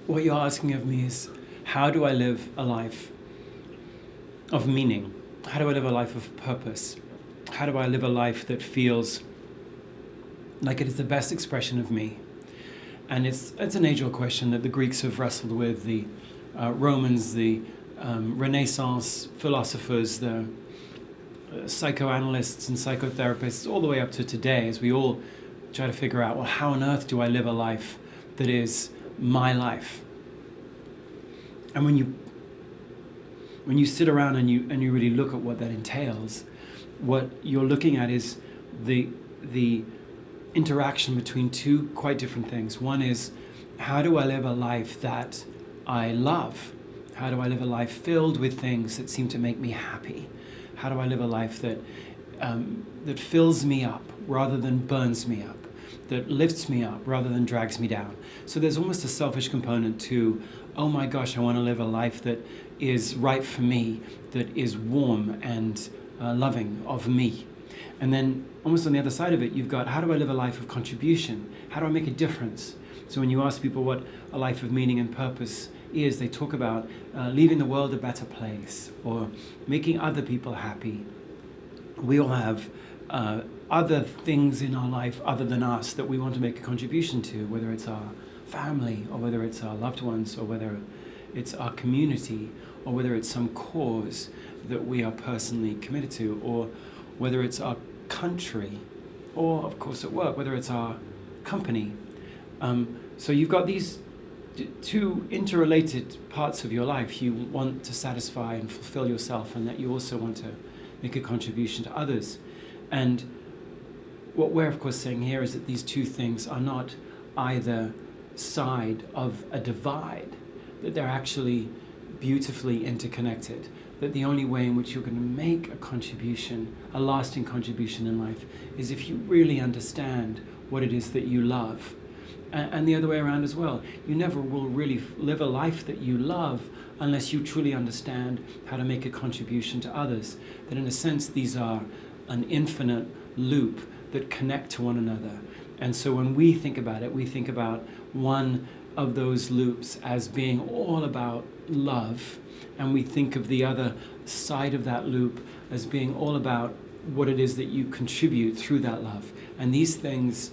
what you're asking of me is, how do I live a life of meaning? How do I live a life of purpose? How do I live a life that feels like it is the best expression of me? And it's an age-old question that the Greeks have wrestled with, the Romans, the Renaissance philosophers, the psychoanalysts and psychotherapists, all the way up to today, as we all try to figure out, well, how on earth do I live a life that is my life? And when you sit around and you really look at what that entails, what you're looking at is the interaction between two quite different things. One is, how do I live a life that I love? How do I live a life filled with things that seem to make me happy? How do I live a life that fills me up rather than burns me up, that lifts me up rather than drags me down? So there's almost a selfish component to, oh my gosh, I want to live a life that is right for me, that is warm and loving of me. And then almost on the other side of it, you've got, how do I live a life of contribution? How do I make a difference? So when you ask people what a life of meaning and purpose is, they talk about leaving the world a better place or making other people happy. We all have other things in our life other than us that we want to make a contribution to, whether it's our family or whether it's our loved ones or whether it's our community or whether it's some cause that we are personally committed to, or whether it's our country, or of course at work, whether it's our company. So you've got these two interrelated parts of your life. You want to satisfy and fulfill yourself, and that you also want to make a contribution to others. And what we're of course saying here is that these two things are not either side of a divide, that they're actually beautifully interconnected, that the only way in which you're going to make a contribution, a lasting contribution in life, is if you really understand what it is that you love. And the other way around as well. You never will really live a life that you love unless you truly understand how to make a contribution to others. That in a sense, these are an infinite loop that connect to one another. And so when we think about it, we think about one of those loops as being all about love, and we think of the other side of that loop as being all about what it is that you contribute through that love. And these things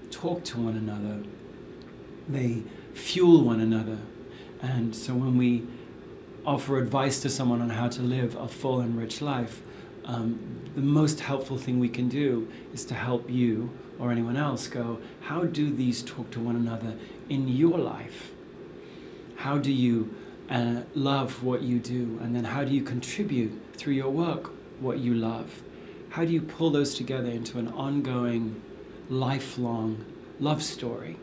talk to one another. They fuel one another. And so when we offer advice to someone on how to live a full and rich life, the most helpful thing we can do is to help you or anyone else go, how do these talk to one another in your life? How do you love what you do? And then how do you contribute through your work what you love? How do you pull those together into an ongoing, lifelong love story?